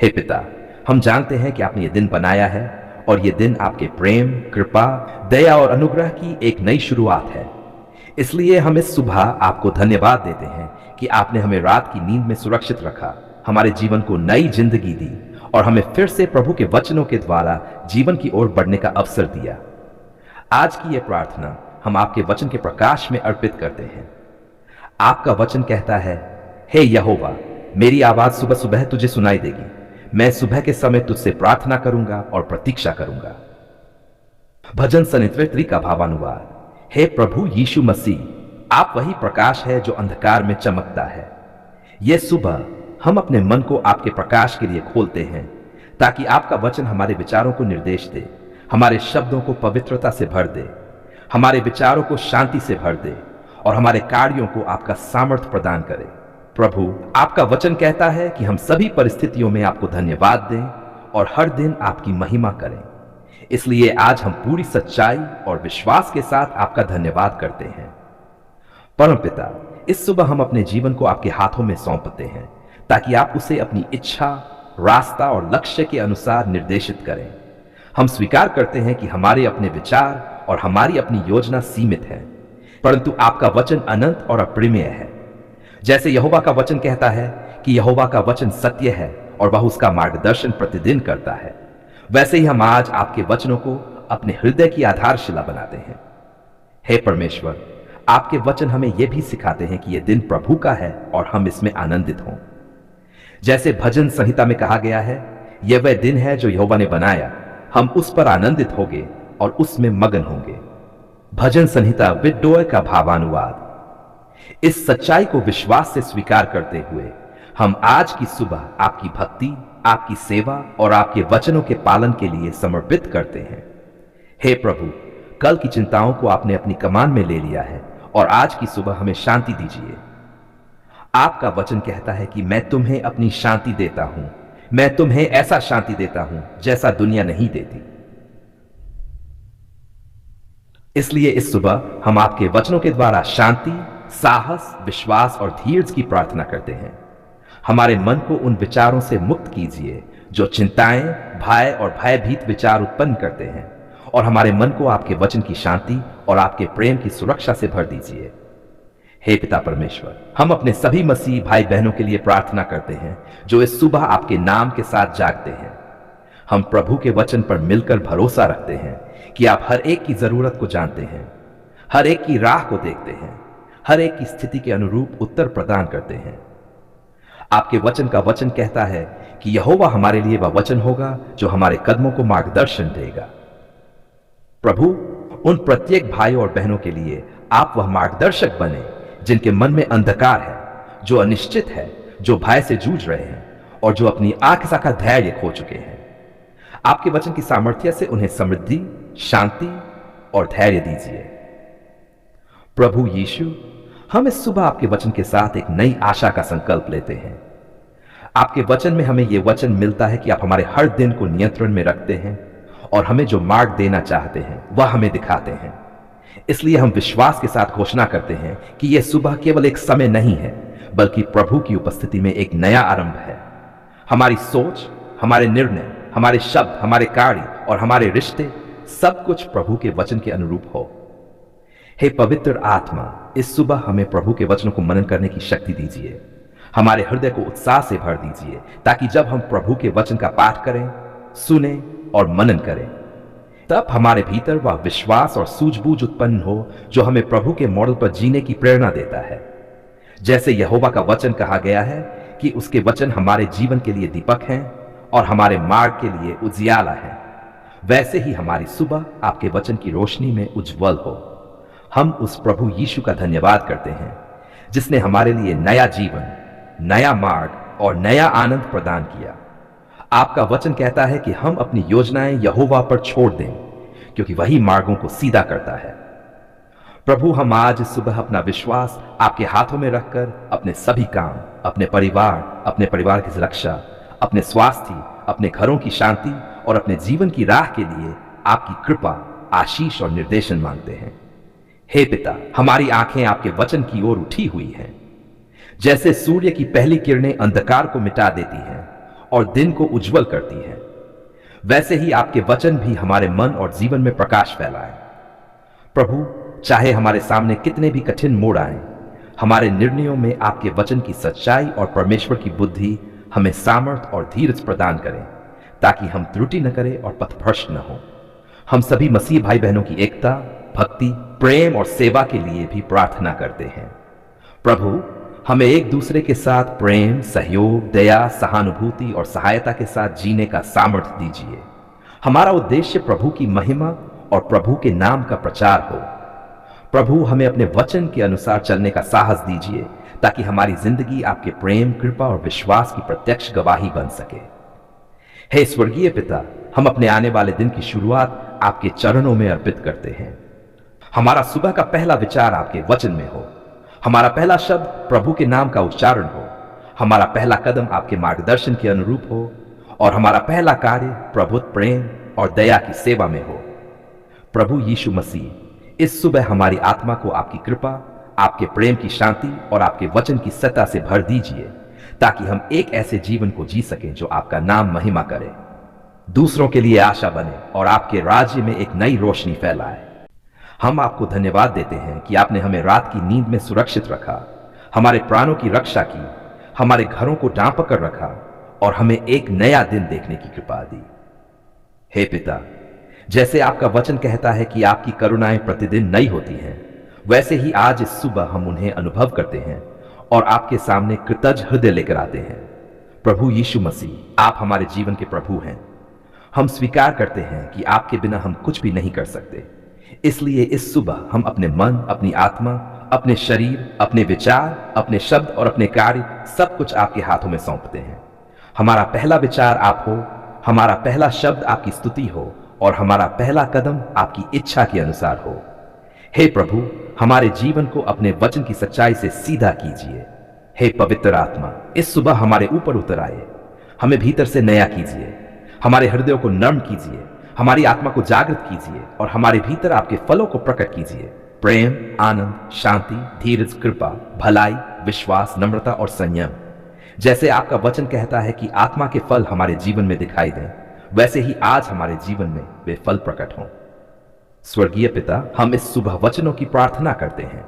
हे पिता, हम जानते हैं कि आपने ये दिन बनाया है और ये दिन आपके प्रेम, कृपा, दया और अनुग्रह की एक नई शुरुआत है। इसलिए हम इस सुबह आपको धन्यवाद देते हैं कि आपने हमें रात की नींद में सुरक्षित रखा, हमारे जीवन को नई जिंदगी दी और हमें फिर से प्रभु के वचनों के द्वारा जीवन की ओर बढ़ने का अवसर दिया। आज की यह प्रार्थना हम आपके वचन के प्रकाश में अर्पित करते हैं। आपका वचन कहता है, हे यहोवा, मेरी आवाज सुबह सुबह तुझे सुनाई देगी। मैं सुबह के समय तुझसे प्रार्थना करूंगा और प्रतीक्षा करूंगा। भजन 37 का भावानुवाद। हे प्रभु यीशु मसीह, आप वही प्रकाश है जो अंधकार में चमकता है। यह सुबह हम अपने मन को आपके प्रकाश के लिए खोलते हैं ताकि आपका वचन हमारे विचारों को निर्देश दे, हमारे शब्दों को पवित्रता से भर दे, हमारे विचारों को शांति से भर दे और हमारे कार्यों को आपका सामर्थ्य प्रदान करे। प्रभु, आपका वचन कहता है कि हम सभी परिस्थितियों में आपको धन्यवाद दें और हर दिन आपकी महिमा करें। इसलिए आज हम पूरी सच्चाई और विश्वास के साथ आपका धन्यवाद करते हैं। परमपिता, इस सुबह हम अपने जीवन को आपके हाथों में सौंपते हैं ताकि आप उसे अपनी इच्छा, रास्ता और लक्ष्य के अनुसार निर्देशित करें। हम स्वीकार करते हैं कि हमारे अपने विचार और हमारी अपनी योजना सीमित है, परंतु आपका वचन अनंत और अपरिमेय है। जैसे यहोवा का वचन कहता है कि यहोवा का वचन सत्य है और वह उसका मार्गदर्शन प्रतिदिन करता है, वैसे ही हम आज आपके वचनों को अपने हृदय की आधारशिला बनाते हैं। हे परमेश्वर, आपके वचन हमें यह भी सिखाते हैं कि यह दिन प्रभु का है और हम इसमें आनंदित हों। जैसे भजन संहिता में कहा गया है, यह वह दिन है जो यहोवा ने बनाया, हम उस पर आनंदित होंगे और उसमें मगन होंगे। भजन संहिता विद्रोह का भावानुवाद। इस सच्चाई को विश्वास से स्वीकार करते हुए हम आज की सुबह आपकी भक्ति, आपकी सेवा और आपके वचनों के पालन के लिए समर्पित करते हैं। हे प्रभु, कल की चिंताओं को आपने अपनी कमान में ले लिया है और आज की सुबह हमें शांति दीजिए। आपका वचन कहता है कि मैं तुम्हें अपनी शांति देता हूं, मैं तुम्हें ऐसा शांति देता हूं जैसा दुनिया नहीं देती। इसलिए इस सुबह हम आपके वचनों के द्वारा शांति, साहस, विश्वास और धीरज की प्रार्थना करते हैं। हमारे मन को उन विचारों से मुक्त कीजिए जो चिंताएं, भय और भयभीत विचार उत्पन्न करते हैं, और हमारे मन को आपके वचन की शांति और आपके प्रेम की सुरक्षा से भर दीजिए। हे पिता परमेश्वर, हम अपने सभी मसीह भाई बहनों के लिए प्रार्थना करते हैं जो इस सुबह आपके नाम के साथ जागते हैं। हम प्रभु के वचन पर मिलकर भरोसा रखते हैं कि आप हर एक की जरूरत को जानते हैं, हर एक की राह को देखते हैं, हर एक की स्थिति के अनुरूप उत्तर प्रदान करते हैं। आपके वचन का वचन कहता है कि यहोवा हमारे लिए वह वचन होगा जो हमारे कदमों को मार्गदर्शन देगा। प्रभु, उन प्रत्येक भाइयों और बहनों के लिए आप वह मार्गदर्शक बने जिनके मन में अंधकार है, जो अनिश्चित है, जो भय से जूझ रहे हैं और जो अपनी आखिसा का धैर्य खो चुके हैं। आपके वचन की सामर्थ्य से उन्हें समृद्धि, शांति और धैर्य दीजिए। प्रभु यीशु, हम इस सुबह आपके वचन के साथ एक नई आशा का संकल्प लेते हैं। आपके वचन में हमें यह वचन मिलता है कि आप हमारे हर दिन को नियंत्रण में रखते हैं और हमें जो मार्ग देना चाहते हैं वह हमें दिखाते हैं। इसलिए हम विश्वास के साथ घोषणा करते हैं कि यह सुबह केवल एक समय नहीं है, बल्कि प्रभु की उपस्थिति में एक नया आरंभ है। हमारी सोच, हमारे निर्णय, हमारे शब्द, हमारे कार्य और हमारे रिश्ते, सब कुछ प्रभु के वचन के अनुरूप हो। हे पवित्र आत्मा, इस सुबह हमें प्रभु के वचनों को मनन करने की शक्ति दीजिए। हमारे हृदय को उत्साह से भर दीजिए ताकि जब हम प्रभु के वचन का पाठ करें, सुने और मनन करें, तब हमारे भीतर वह विश्वास और सूझबूझ उत्पन्न हो जो हमें प्रभु के मॉडल पर जीने की प्रेरणा देता है। जैसे यहोवा का वचन कहा गया है कि उसके वचन हमारे जीवन के लिए दीपक हैं और हमारे मार्ग के लिए उजियाला है, वैसे ही हमारी सुबह आपके वचन की रोशनी में उज्जवल हो। हम उस प्रभु यीशु का धन्यवाद करते हैं जिसने हमारे लिए नया जीवन, नया मार्ग और नया आनंद प्रदान किया। आपका वचन कहता है कि हम अपनी योजनाएं यहोवा पर छोड़ दें क्योंकि वही मार्गों को सीधा करता है। प्रभु, हम आज इस सुबह अपना विश्वास आपके हाथों में रखकर अपने सभी काम, अपने परिवार की सुरक्षा, अपने स्वास्थ्य, अपने घरों की शांति और अपने जीवन की राह के लिए आपकी कृपा, आशीष और निर्देशन मांगते हैं। हे पिता, हमारी आंखें आपके वचन की ओर उठी हुई हैं। जैसे सूर्य की पहली किरणें अंधकार को मिटा देती हैं और दिन को उज्जवल करती हैं। वैसे ही आपके वचन भी हमारे मन और जीवन में प्रकाश फैलाएं। प्रभु, चाहे हमारे सामने कितने भी कठिन मोड़ आए, हमारे निर्णयों में आपके वचन की सच्चाई और परमेश्वर की बुद्धि हमें सामर्थ और धीरज प्रदान करें, ताकि हम त्रुटि न करें और पथभ्रष्ट न हो। हम सभी मसीह भाई बहनों की एकता, भक्ति, प्रेम और सेवा के लिए भी प्रार्थना करते हैं। प्रभु, हमें एक दूसरे के साथ प्रेम, सहयोग, दया, सहानुभूति और सहायता के साथ जीने का सामर्थ्य दीजिए। हमारा उद्देश्य प्रभु की महिमा और प्रभु के नाम का प्रचार हो। प्रभु, हमें अपने वचन के अनुसार चलने का साहस दीजिए, ताकि हमारी जिंदगी आपके प्रेम, कृपा और विश्वास की प्रत्यक्ष गवाही बन सके। हे स्वर्गीय पिता, हम अपने आने वाले दिन की शुरुआत आपके चरणों में अर्पित करते हैं। हमारा सुबह का पहला विचार आपके वचन में हो। हमारा पहला शब्द प्रभु के नाम का उच्चारण हो। हमारा पहला कदम आपके मार्गदर्शन के अनुरूप हो और हमारा पहला कार्य प्रभुत्व, प्रेम और दया की सेवा में हो। प्रभु यीशु मसीह, इस सुबह हमारी आत्मा को आपकी कृपा, आपके प्रेम की शांति और आपके वचन की सत्ता से भर दीजिए, ताकि हम एक ऐसे जीवन को जी सकें जो आपका नाम महिमा करे, दूसरों के लिए आशा बने और आपके राज्य में एक नई रोशनी फैलाए। हम आपको धन्यवाद देते हैं कि आपने हमें रात की नींद में सुरक्षित रखा, हमारे प्राणों की रक्षा की, हमारे घरों को ढांप कर रखा और हमें एक नया दिन देखने की कृपा दी। हे पिता, जैसे आपका वचन कहता है कि आपकी करुणाएं प्रतिदिन नई होती हैं, वैसे ही आज इस सुबह हम उन्हें अनुभव करते हैं और आपके सामने कृतज्ञ हृदय लेकर आते हैं। प्रभु यीशु मसीह, आप हमारे जीवन के प्रभु हैं। हम स्वीकार करते हैं कि आपके बिना हम कुछ भी नहीं कर सकते। इसलिए इस सुबह हम अपने मन, अपनी आत्मा, अपने शरीर, अपने विचार, अपने शब्द और अपने कार्य सब कुछ आपके हाथों में सौंपते हैं। हमारा पहला विचार आप हो, हमारा पहला शब्द आपकी स्तुति हो और हमारा पहला कदम आपकी इच्छा के अनुसार हो। हे प्रभु, हमारे जीवन को अपने वचन की सच्चाई से सीधा कीजिए। हे पवित्र आत्मा, इस सुबह हमारे ऊपर उतर आए, हमें भीतर से नया कीजिए, हमारे हृदयों को नर्म कीजिए, हमारी आत्मा को जागृत कीजिए और हमारे भीतर आपके फलों को प्रकट कीजिए। प्रेम, आनंद, शांति, धीरज, कृपा, भलाई, विश्वास, नम्रता और संयम। जैसे आपका वचन कहता है कि आत्मा के फल हमारे जीवन में दिखाई दें, वैसे ही आज हमारे जीवन में वे फल प्रकट हों। स्वर्गीय पिता, हम इस सुबह वचनों की प्रार्थना करते हैं।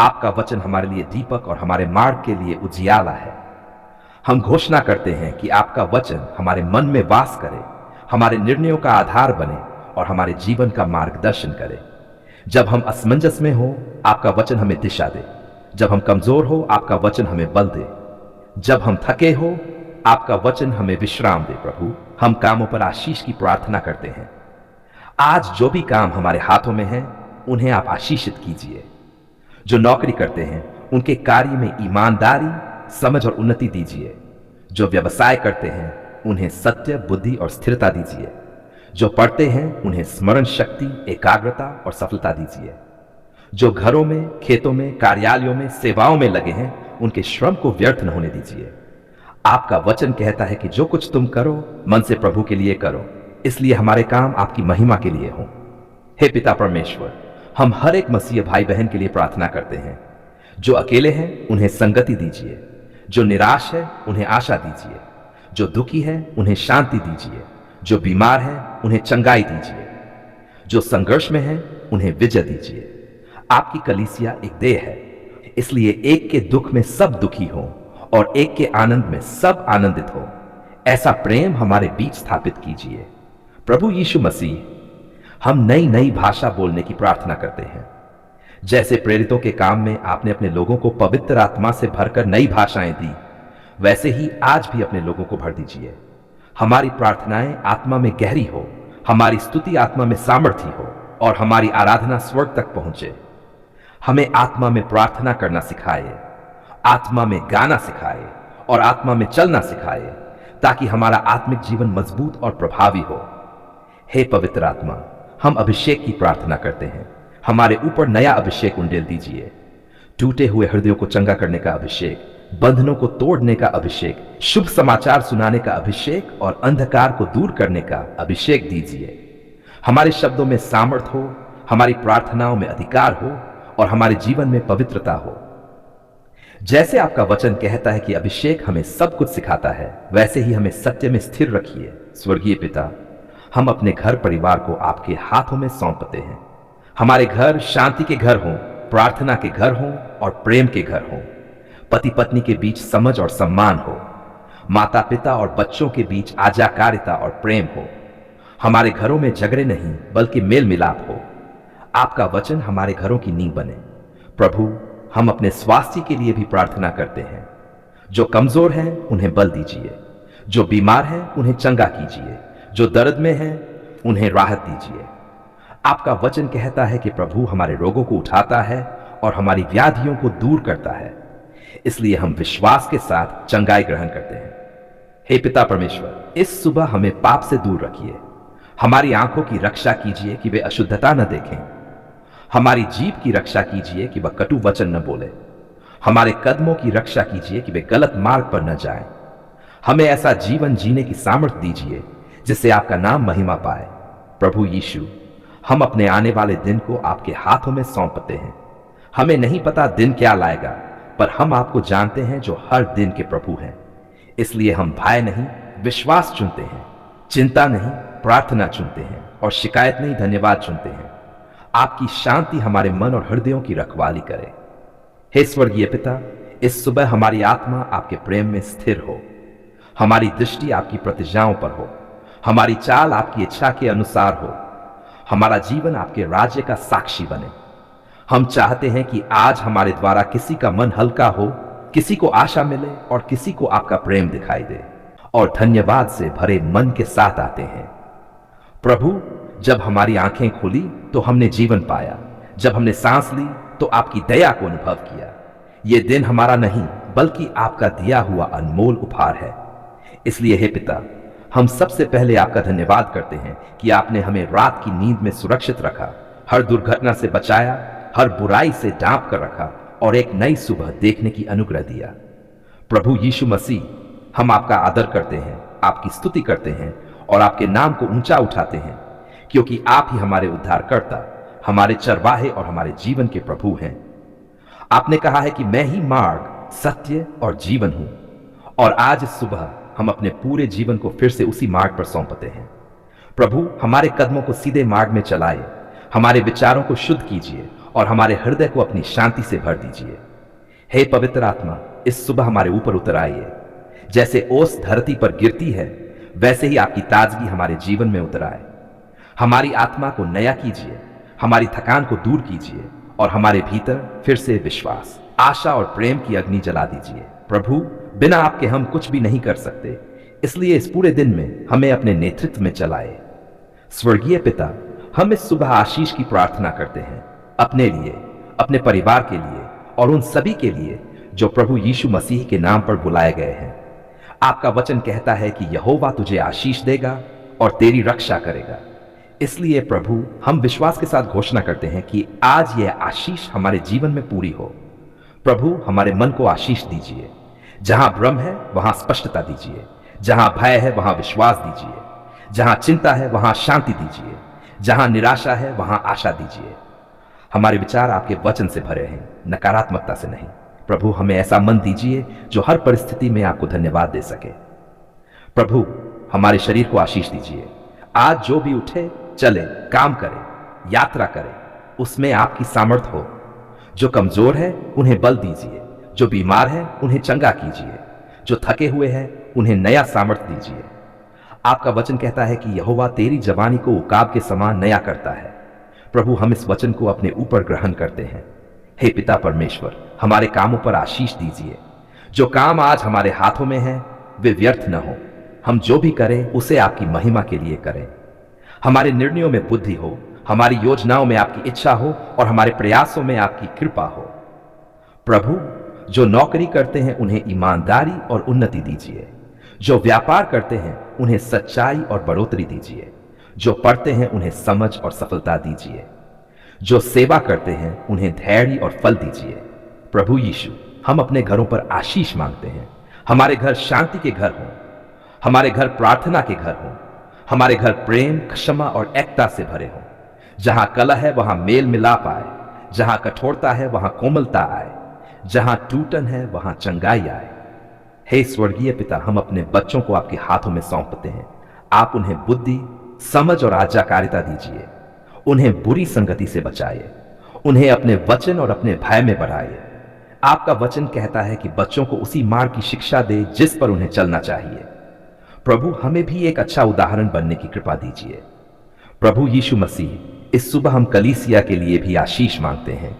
आपका वचन हमारे लिए दीपक और हमारे मार्ग के लिए उजियाला है। हम घोषणा करते हैं कि आपका वचन हमारे मन में वास करे, हमारे निर्णयों का आधार बने और हमारे जीवन का मार्गदर्शन करे। जब हम असमंजस में हो, आपका वचन हमें दिशा दे। जब हम कमजोर हो, आपका वचन हमें बल दे। जब हम थके हो, आपका वचन हमें विश्राम दे। प्रभु, हम कामों पर आशीष की प्रार्थना करते हैं। आज जो भी काम हमारे हाथों में है, उन्हें आप आशीषित कीजिए। जो नौकरी करते हैं, उनके कार्य में ईमानदारी, समझ और उन्नति दीजिए। जो व्यवसाय करते हैं, उन्हें सत्य, बुद्धि और स्थिरता दीजिए। जो पढ़ते हैं, उन्हें स्मरण शक्ति, एकाग्रता और सफलता दीजिए। जो घरों में, खेतों में, कार्यालयों में, सेवाओं में लगे हैं, उनके श्रम को व्यर्थ न होने दीजिए। आपका वचन कहता है कि जो कुछ तुम करो, मन से प्रभु के लिए करो, इसलिए हमारे काम आपकी महिमा के लिए हों। हे पिता परमेश्वर, हम हर एक मसीह भाई बहन के लिए प्रार्थना करते हैं। जो अकेले हैं, उन्हें संगति दीजिए। जो निराश है, उन्हें आशा दीजिए। जो दुखी है, उन्हें शांति दीजिए। जो बीमार है, उन्हें चंगाई दीजिए। जो संघर्ष में है, उन्हें विजय दीजिए। आपकी कलीसिया एक देह है, इसलिए एक के दुख में सब दुखी हो और एक के आनंद में सब आनंदित हो। ऐसा प्रेम हमारे बीच स्थापित कीजिए। प्रभु यीशु मसीह, हम नई नई भाषा बोलने की प्रार्थना करते हैं। जैसे प्रेरितों के काम में आपने अपने लोगों को पवित्र आत्मा से भरकर नई भाषाएं दी, वैसे ही आज भी अपने लोगों को भर दीजिए। हमारी प्रार्थनाएं आत्मा में गहरी हो, हमारी स्तुति आत्मा में सामर्थ्य हो और हमारी आराधना स्वर्ग तक पहुंचे। हमें आत्मा में प्रार्थना करना सिखाए, आत्मा में गाना सिखाए और आत्मा में चलना सिखाए, ताकि हमारा आत्मिक जीवन मजबूत और प्रभावी हो। हे पवित्र आत्मा, हम अभिषेक की प्रार्थना करते हैं। हमारे ऊपर नया अभिषेक उंडेल दीजिए। टूटे हुए हृदयों को चंगा करने का अभिषेक, बंधनों को तोड़ने का अभिषेक, शुभ समाचार सुनाने का अभिषेक और अंधकार को दूर करने का अभिषेक दीजिए। हमारे शब्दों में सामर्थ हो, हमारी प्रार्थनाओं में अधिकार हो और हमारे जीवन में पवित्रता हो। जैसे आपका वचन कहता है कि अभिषेक हमें सब कुछ सिखाता है, वैसे ही हमें सत्य में स्थिर रखिए। स्वर्गीय पिता, हम अपने घर परिवार को आपके हाथों में सौंपते हैं। हमारे घर शांति के घर हों, प्रार्थना के घर हों और प्रेम के घर हों। पति पत्नी के बीच समझ और सम्मान हो, माता पिता और बच्चों के बीच आज्ञाकारिता और प्रेम हो। हमारे घरों में झगड़े नहीं बल्कि मेल मिलाप हो। आपका वचन हमारे घरों की नींव बने। प्रभु, हम अपने स्वास्थ्य के लिए भी प्रार्थना करते हैं। जो कमजोर हैं उन्हें बल दीजिए, जो बीमार हैं उन्हें चंगा कीजिए, जो दर्द में हैं उन्हें राहत दीजिए। आपका वचन कहता है कि प्रभु हमारे रोगों को उठाता है और हमारी व्याधियों को दूर करता है। इसलिए हम विश्वास के साथ चंगाई ग्रहण करते हैं। हे पिता परमेश्वर, इस सुबह हमें पाप से दूर रखिए। हमारी आंखों की रक्षा कीजिए कि वे अशुद्धता न देखें। हमारी जीभ की रक्षा कीजिए कि वह कटु वचन न बोले। हमारे कदमों की रक्षा कीजिए कि वे गलत मार्ग पर न जाएं। हमें ऐसा जीवन जीने की सामर्थ्य दीजिए जिससे आपका नाम महिमा पाए। प्रभु यीशु, हम अपने आने वाले दिन को आपके हाथों में सौंपते हैं। हमें नहीं पता दिन क्या लाएगा, पर हम आपको जानते हैं जो हर दिन के प्रभु हैं। इसलिए हम भय नहीं, विश्वास चुनते हैं, चिंता नहीं, प्रार्थना चुनते हैं और शिकायत नहीं, धन्यवाद चुनते हैं। आपकी शांति हमारे मन और हृदयों की रखवाली करे। हे स्वर्गीय पिता, इस सुबह हमारी आत्मा आपके प्रेम में स्थिर हो। हमारी दृष्टि आपकी प्रतिज्ञाओं पर हो। हमारी चाल आपकी इच्छा के अनुसार हो। हमारा जीवन आपके राज्य का साक्षी बने। हम चाहते हैं कि आज हमारे द्वारा किसी का मन हल्का हो, किसी को आशा मिले और किसी को आपका प्रेम दिखाई दे, और धन्यवाद से भरे मन के साथ आते हैं। प्रभु, जब हमारी आंखें खुली तो हमने जीवन पाया। जब हमने सांस ली तो आपकी दया को अनुभव किया। यह दिन हमारा नहीं बल्कि आपका दिया हुआ अनमोल उपहार है। इसलिए हे पिता, हम सबसे पहले आपका धन्यवाद करते हैं कि आपने हमें रात की नींद में सुरक्षित रखा, हर दुर्घटना से बचाया, हर बुराई से ढांप कर रखा और एक नई सुबह देखने की अनुग्रह दिया। प्रभु यीशु मसीह, हम आपका आदर करते हैं, आपकी स्तुति करते हैं और आपके नाम को ऊंचा उठाते हैं, क्योंकि आप ही हमारे उद्धारकर्ता, हमारे चरवाहे और हमारे जीवन के प्रभु हैं। आपने कहा है कि मैं ही मार्ग, सत्य और जीवन हूं, और आज इस सुबह हम अपने पूरे जीवन को फिर से उसी मार्ग पर सौंपते हैं। प्रभु, हमारे कदमों को सीधे मार्ग में चलाए, हमारे विचारों को शुद्ध कीजिए और हमारे हृदय को अपनी शांति से भर दीजिए। हे पवित्र आत्मा, इस सुबह हमारे ऊपर उतर आइए। जैसे ओस धरती पर गिरती है, वैसे ही आपकी ताजगी हमारे जीवन में उतर आए। हमारी आत्मा को नया कीजिए, हमारी थकान को दूर कीजिए और हमारे भीतर फिर से विश्वास, आशा और प्रेम की अग्नि जला दीजिए। प्रभु, बिना आपके हम कुछ भी नहीं कर सकते, इसलिए इस पूरे दिन में हमें अपने नेतृत्व में चलाए। स्वर्गीय पिता, हम इस सुबह आशीष की प्रार्थना करते हैं, अपने लिए, अपने परिवार के लिए और उन सभी के लिए जो प्रभु यीशु मसीह के नाम पर बुलाए गए हैं। आपका वचन कहता है कि यहोवा तुझे आशीष देगा और तेरी रक्षा करेगा। इसलिए प्रभु, हम विश्वास के साथ घोषणा करते हैं कि आज यह आशीष हमारे जीवन में पूरी हो। प्रभु, हमारे मन को आशीष दीजिए। जहां भ्रम है वहां स्पष्टता दीजिए, जहां भय है वहां विश्वास दीजिए, जहां चिंता है वहां शांति दीजिए, जहां निराशा है वहां आशा दीजिए। हमारे विचार आपके वचन से भरे हैं, नकारात्मकता से नहीं। प्रभु, हमें ऐसा मन दीजिए जो हर परिस्थिति में आपको धन्यवाद दे सके। प्रभु, हमारे शरीर को आशीष दीजिए। आज जो भी उठे, चले, काम करे, यात्रा करे, उसमें आपकी सामर्थ हो। जो कमजोर है उन्हें बल दीजिए, जो बीमार है उन्हें चंगा कीजिए, जो थके हुए हैं उन्हें नया सामर्थ्य दीजिए। आपका वचन कहता है कि यहोवा तेरी जवानी को उकाब के समान नया करता है। प्रभु, हम इस वचन को अपने ऊपर ग्रहण करते हैं। हे पिता परमेश्वर, हमारे कामों पर आशीष दीजिए। जो काम आज हमारे हाथों में है वे व्यर्थ न हो। हम जो भी करें उसे आपकी महिमा के लिए करें। हमारे निर्णयों में बुद्धि हो, हमारी योजनाओं में आपकी इच्छा हो और हमारे प्रयासों में आपकी कृपा हो। प्रभु, जो नौकरी करते हैं उन्हें ईमानदारी और उन्नति दीजिए। जो व्यापार करते हैं उन्हें सच्चाई और बढ़ोतरी दीजिए। जो पढ़ते हैं उन्हें समझ और सफलता दीजिए। जो सेवा करते हैं उन्हें धैर्य और फल दीजिए। प्रभु यीशु, हम अपने घरों पर आशीष मांगते हैं। हमारे घर शांति के घर हों, हमारे घर प्रार्थना के घर हों, हमारे घर प्रेम, क्षमा और एकता से भरे हों। जहां कलह है वहां मेल मिलाप आए, जहां कठोरता है वहां कोमलता आए, जहां टूटन है वहां चंगाई आए। हे स्वर्गीय पिता, हम अपने बच्चों को आपके हाथों में सौंपते हैं। आप उन्हें बुद्धि, समझ और आज्ञाकारिता दीजिए। उन्हें बुरी संगति से बचाइए। उन्हें अपने वचन और अपने भय में बढ़ाइए। आपका वचन कहता है कि बच्चों को उसी मार्ग की शिक्षा दे जिस पर उन्हें चलना चाहिए। प्रभु, हमें भी एक अच्छा उदाहरण बनने की कृपा दीजिए। प्रभु यीशु मसीह, इस सुबह हम कलीसिया के लिए भी आशीष मांगते हैं।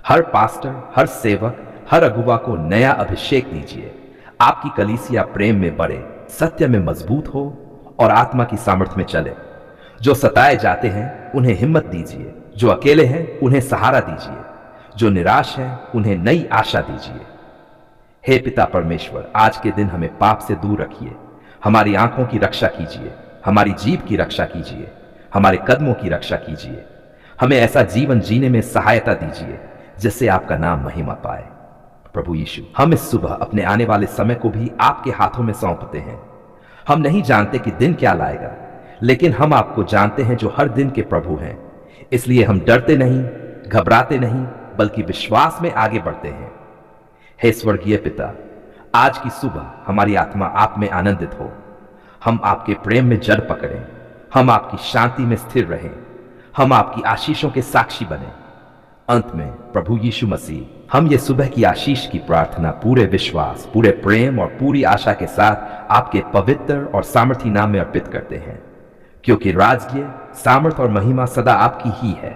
हर पास्टर, हर सेवक, हर अगुवा को नया अभिषेक दीजिए। आपकी कलीसिया प्रेम में बढ़े, सत्य में मजबूत हो और आत्मा की सामर्थ्य में चले। जो सताए जाते हैं उन्हें हिम्मत दीजिए, जो अकेले हैं उन्हें सहारा दीजिए, जो निराश हैं उन्हें नई आशा दीजिए। हे पिता परमेश्वर, आज के दिन हमें पाप से दूर रखिए। हमारी आंखों की रक्षा कीजिए, हमारी जीभ की रक्षा कीजिए, हमारे कदमों की रक्षा कीजिए। हमें ऐसा जीवन जीने में सहायता दीजिए जिससे आपका नाम महिमा पाए। प्रभु यीशु, हम इस सुबह अपने आने वाले समय को भी आपके हाथों में सौंपते हैं। हम नहीं जानते कि दिन क्या लाएगा, लेकिन हम आपको जानते हैं जो हर दिन के प्रभु हैं। इसलिए हम डरते नहीं, घबराते नहीं, बल्कि विश्वास में आगे बढ़ते हैं। हे स्वर्गीय पिता, आज की सुबह हमारी आत्मा आप में आनंदित हो। हम आपके प्रेम में जड़ पकड़ें, हम आपकी शांति में स्थिर रहें, हम आपकी आशीषों के साक्षी बने। अंत में प्रभु यीशु मसीह, हम ये सुबह की आशीष की प्रार्थना पूरे विश्वास, पूरे प्रेम और पूरी आशा के साथ आपके पवित्र और सामर्थी नाम में अर्पित करते हैं, क्योंकि राज्य, सामर्थ और महिमा सदा आपकी ही है।